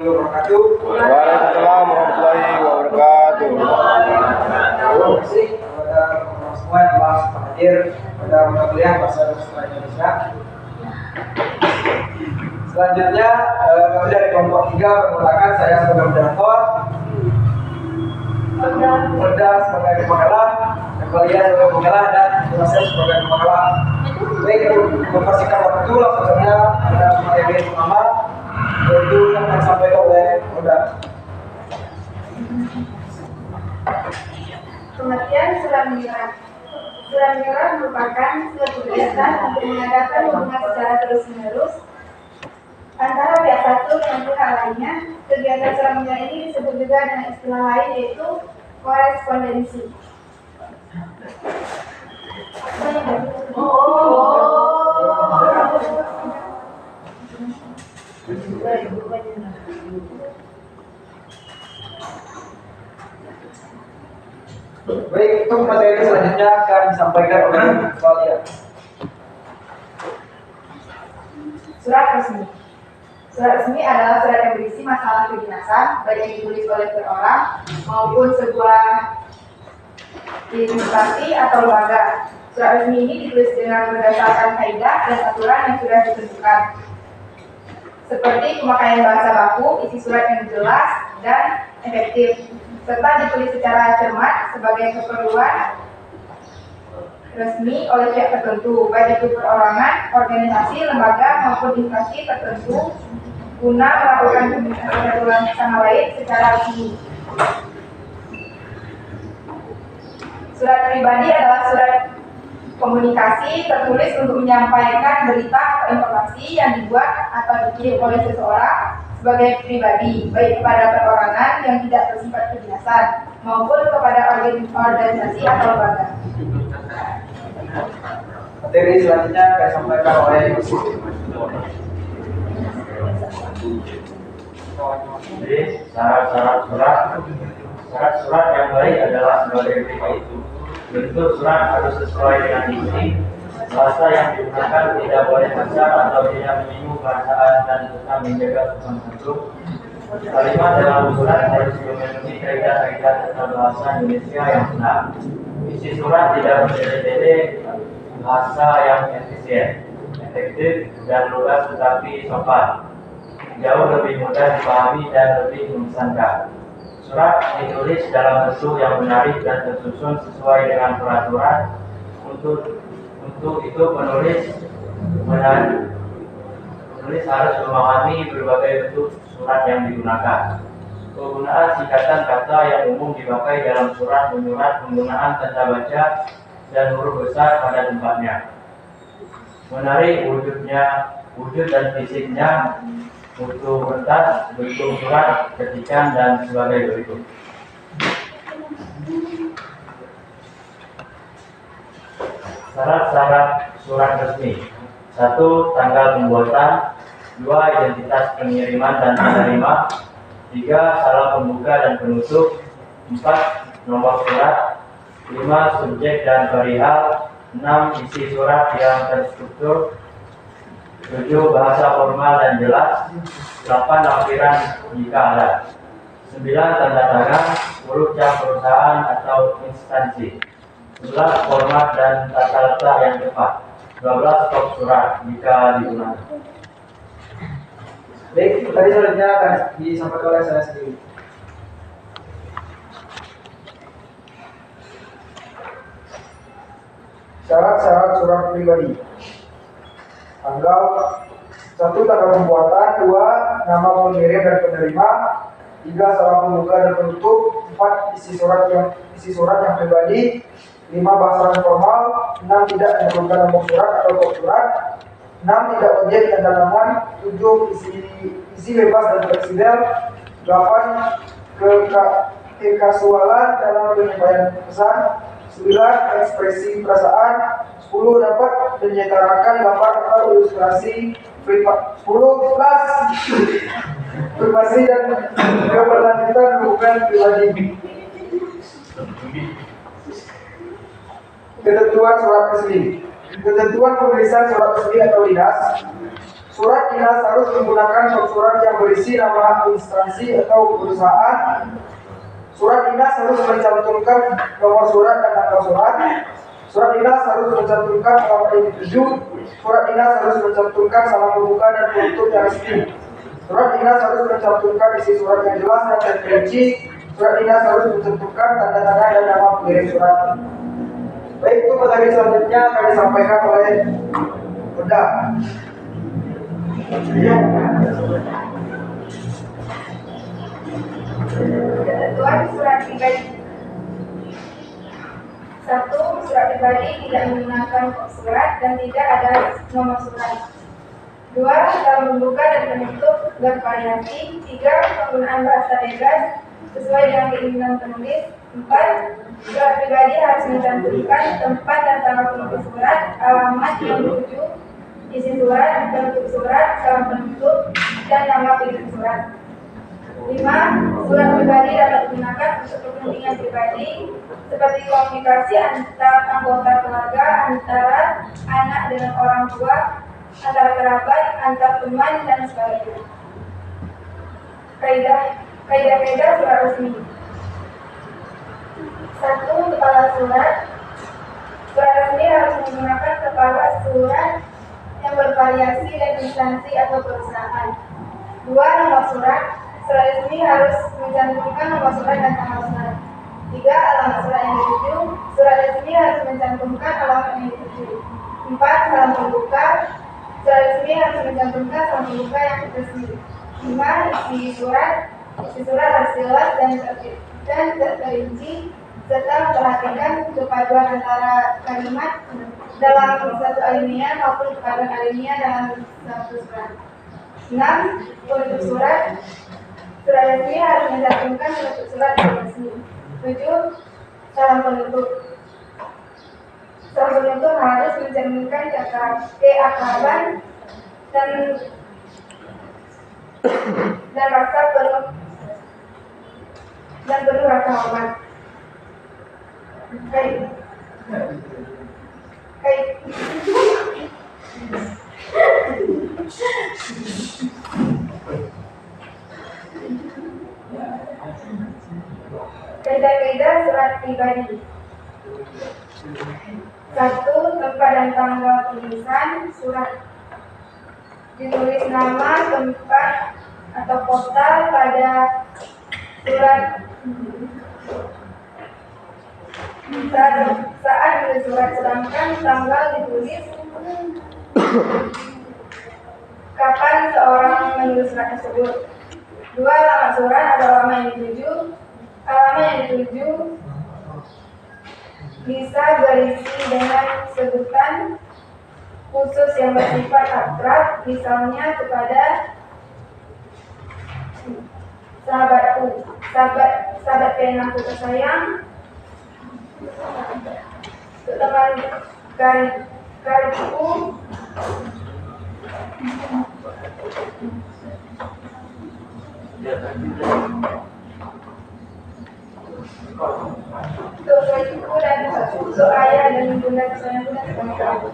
Waalaikumsalam warahmatullahi wabarakatuh. Terima kasih kepada semua yang telah hadir pada mata kuliah bahasa Indonesia. Selanjutnya kami dari kelompok 3 perkenalkan, saya sebagai moderator, Polda sebagai pemakalah, Kepala sebagai pemakalah, dan saya sebagai pemakalah. Baik, mempersingkat waktu langsung saja pada materi pertama, yaitu yang akan disampaikan oleh Polda. Pengertian surat menyerah. Surat menyerah merupakan suatu kegiatan untuk mengadakan hubungan secara terus-menerus antara pihak satu dengan pihak lainnya. Kegiatan surat menyerah ini disebut juga dengan istilah lain, yaitu korespondensi. Baik, untuk materi selanjutnya akan disampaikan oleh kalian. Surat resmi. Surat resmi adalah surat yang berisi masalah kedinasan, baik yang ditulis oleh seorang maupun sebuah instansi atau lembaga. Surat resmi ini ditulis dengan berdasarkan kaidah dan aturan yang sudah ditentukan, seperti pemakaian bahasa baku, isi surat yang jelas dan efektif, serta ditulis secara cermat sebagai keperluan resmi oleh pihak tertentu, baik itu perorangan, organisasi, lembaga maupun instansi tertentu, guna melakukan komunikasi satu sama lain secara resmi. Surat pribadi adalah surat komunikasi tertulis untuk menyampaikan berita atau informasi yang dibuat atau dikirim oleh seseorang sebagai pribadi, baik kepada perorangan yang tidak bersifat kedinasan maupun kepada organisasi atau lembaga. Materi selanjutnya akan disampaikan oleh Yusuf. Jadi syarat surat yang baik adalah sebagai berikut itu. Bentuk surat harus sesuai dengan isi. Bahasa yang digunakan tidak boleh kasar atau tidak menyinggung perasaan dan tetap menjaga sopan santun. Kalimat dalam surat harus memenuhi kaidah-kaidah tata bahasa Indonesia yang benar. Isi surat tidak bertele-tele, bahasa yang efisien, efektif dan lugas tetapi sopan. Jauh lebih mudah dipahami dan lebih mengesankan. Surat ditulis dalam bentuk yang menarik dan tersusun sesuai dengan peraturan. Untuk itu penulis harus memahami berbagai bentuk surat yang digunakan. Penggunaan singkatan kata yang umum dipakai dalam surat menyurat, penggunaan tanda baca dan huruf besar pada tempatnya. Menarik wujud dan fisiknya, mutu kertas, bentuk surat, ketikan dan sebagai berikut. Syarat-syarat surat resmi. 1. Tanggal pembuatan. 2. Identitas pengiriman dan penerima. 3. Salam pembuka dan penutup. 4. Nomor surat. 5. Subjek dan perihal. 6. Isi surat yang terstruktur. 7. Bahasa formal dan jelas. 8. Lampiran jika ada. 9. Tanda tangan. 10. Cap perusahaan atau instansi. 11. Format dan tata letak yang tepat. 12. Stok surat jika digunakan. Baik, tadi selanjutnya akan disampaikan oleh saya sendiri. Syarat-syarat surat pribadi. Tanggal 1. Tanggal pembuatan. 2. Nama pengirim dan penerima. 3. Salam pembuka dan penutup. 4. Isi surat yang pribadi. 5. Bahasa formal. 6. Tidak memerlukan nomor surat atau kod surat. 6. Tidak objek tanda tangan. 7. Isi bebas dan fleksibel. 8. Kekasualan dalam penyampaian pesan. 9. Ekspresi perasaan. 10. Dapat menyetarakan gambar atau ilustrasi. 10. Privasi dan keberlanjutan hubungan pribadi. Ketentuan surat resmi. Ketentuan penulisan surat resmi atau dinas. Surat dinas harus menggunakan surat yang berisi nama instansi atau perusahaan. Surat dinas harus mencantumkan nomor surat dan tanggal surat. Surat dinas harus mencantumkan alamat individu. Surat dinas harus mencantumkan salam pembuka dan penutup yang resmi. Surat dinas harus mencantumkan isi surat yang jelas dan terperinci. Surat dinas harus mencantumkan tanda tangan dan nama pengirim surat. Baik, itu materi selanjutnya akan disampaikan oleh Bunda. Ketentuan surat pribadi. 1. Surat pribadi tidak menggunakan kod surat dan tidak ada nomor surat. 2. Dalam membuka dan penutup bervariasi. 3. Penggunaan bahasa bebas sesuai dengan keinginan penulis. 4. Surat pribadi harus mencantumkan tempat dan tanggal penulis surat, alamat yang dituju, isi surat, bentuk surat, salam penutup, dan nama pengirim surat. 5. Surat pribadi dapat digunakan untuk kepentingan pribadi seperti komunikasi antar anggota keluarga, antara anak dengan orang tua, antara kerabat, antar teman, dan sebagainya. Kaidah-kaidah surat resmi. 1. Kepala surat. Surat resmi harus menggunakan kepala surat yang bervariasi dan instansi atau perusahaan. 2. Nomor surat. Surat resmi harus mencantumkan nomor surat dan tanggal surat. 3. Alamat surat yang dituju. Surat resmi harus mencantumkan alamat yang dituju. 4. Salam pembuka. Surat resmi harus mencantumkan salam pembuka yang resmi. 5. Isi surat. Isi surat harus jelas dan terperinci serta memperhatikan kepaduan antara kalimat dalam satu alinea maupun kepaduan alinea dalam satu surat. 6. Penutup surat. Surat resmi harus mencantumkan penutup surat yang resmi. 7. Salam penutup. Salam penutup harus mencerminkan keakraban dan rasa penuh rasa hormat. Baik. Kaidah-kaidah surat pribadi. 1. Tempat dan tanggal tulisan surat. Ditulis nama, tempat, atau kota pada surat saat menulis surat, sedangkan tanggal ditulis kapan seorang menulis surat tersebut. 2. Alamat surat atau alamat yang dituju. Alamat yang dituju bisa berisi dengan sebutan khusus yang bersifat akrab, misalnya kepada sahabatku, sahabat penaku tersayang, teman karibku, untuk dan untuk ayah dan bunda tersayangku dan teman-temanku.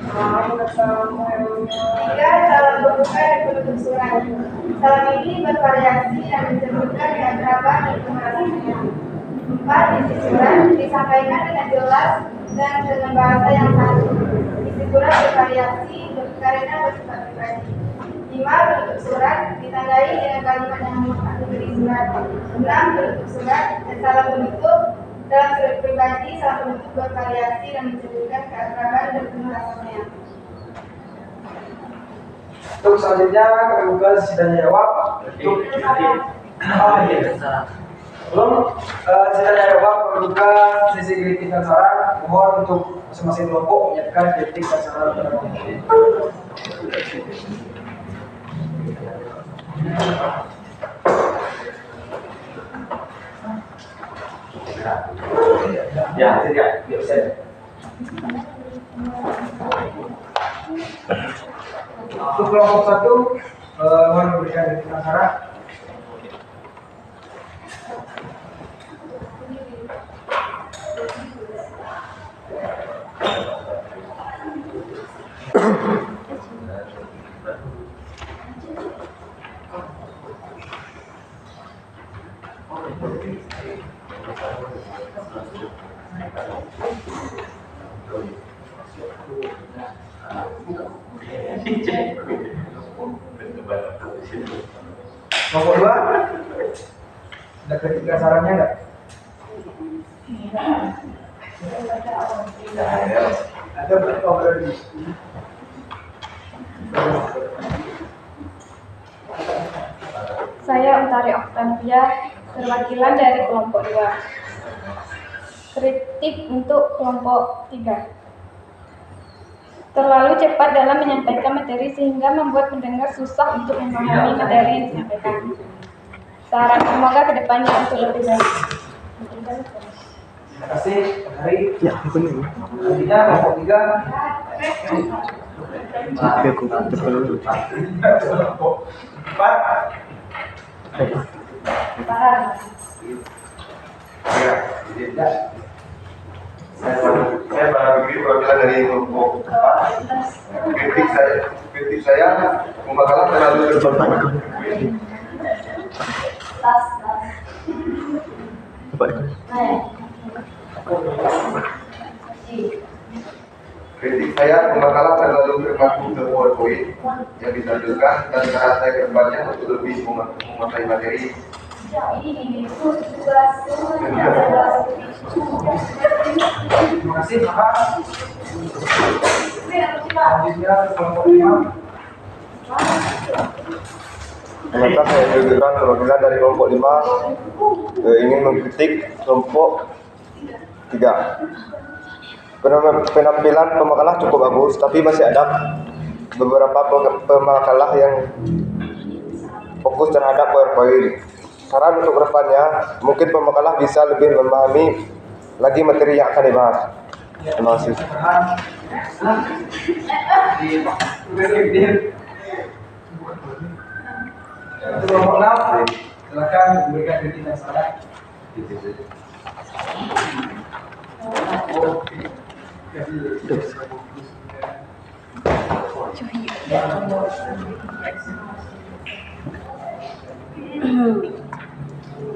3. Salam pembuka dan penutup surat. Salam ini bervariasi dan mencerminkan keakraban dan kemerasaannya. 4. Isi surat disampaikan dengan jelas dan dengan bahasa yang satu. Isi surat bervariasi karena bersifat pribadi. 5. Penutup surat ditandai dengan kalimat yang mengakhiri surat. 6. Penutup surat dan salam penutup. Dalam surat pribadi, salam penutup bervariasi dan mencerminkan keakraban dan kemerasaannya. Untuk selanjutnya kami buka sesi tanya jawab. Belum sesi tanya jawab, kami buka sesi kritik dan saran. Mohon untuk masing-masing kelompok menyiapkan kritik dan saran pada Ya, tidak, bisa. Untuk kelompok 1, mohon memberikan kritik dan saran. Kelompok 2 ada ketiga sarannya nggak? Ada berapa berarti? Saya Utari Oktavia, perwakilan dari kelompok 2. Kritik untuk kelompok 3. Terlalu cepat dalam menyampaikan materi sehingga membuat pendengar susah untuk memahami materi yang disampaikan. Saran semoga kedepannya untuk lebih baik. Terima kasih, Hari. Ya, selanjutnya kelompok 3. Kelompok 4. Ya. Saya Pak Fikri, perwakilan dari kelompok 4. Kritik saya pembakalan terlalu berlebihan. Kritik saya pembakalan terlalu terpaku ke PowerPoint yang ditampilkan dan cara saya ke depannya untuk lebih menguasai materi. Terima kasih, Pak. Selanjutnya kelompok 5. Sementara saya juga perwakilan dari kelompok 5 ingin mengkritik kelompok 3. Penampilan pemakalah cukup bagus, tapi masih ada beberapa pemakalah yang fokus terhadap PowerPoint. Saran untuk kedepannya, mungkin pemakalah bisa lebih memahami lagi materi yang akan dibahas. Terima kasih. Kelompok 6, silakan memberikan kritik dan saran.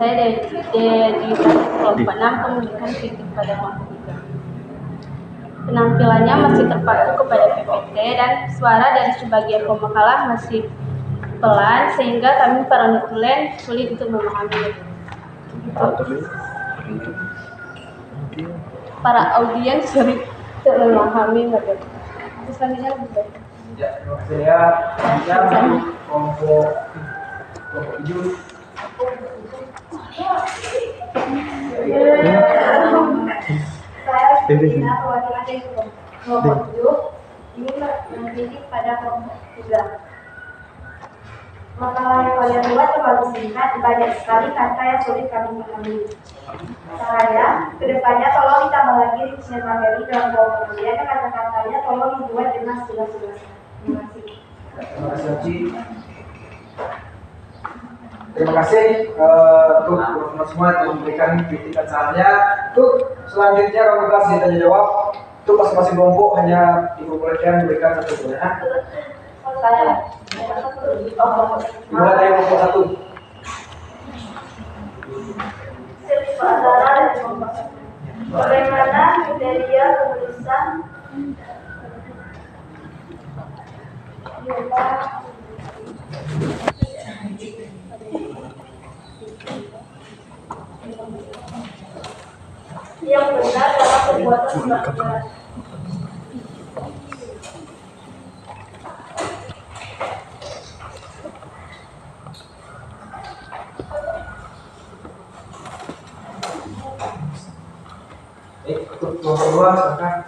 Saya dari kelompok 6 memberikan kritik pada kelompok 3. Penampilannya masih terpaku kepada PPT dan suara dari sebagian pemakalah masih pelan sehingga kami para notulen sulit untuk memahami. Para audiens sulit untuk memahami materi. Selanjutnya lebih baik. Ya, terima kasih ya. Selanjutnya kelompok 7. Saya Christina, perwakilan dari kelompok 7, ingin mengkritik pada kelompok 3. Makalah yang kalian buat terlalu singkat, banyak sekali kata yang sulit kami pahami. Saya, kedepannya tolong ditambah lagi rincian materi dalam kelompok kalian dan kata-katanya tolong dibuat dengan jelas-jelas. Terima kasih. Terima kasih, Oci. Terima kasih untuk teman-teman semua yang telah memberikan kritikan sarannya. Untuk selanjutnya kami kasih tanya jawab. Untuk masing-masing kelompok hanya diperbolehkan memberikan satu pertanyaan. Saya. Dimulai dari kelompok 1. Antara dan kelompok 1. Bagaimana kriteria penulisan yang benar dalam perbuatan selanjutnya? Untuk kelompok 2, silakan.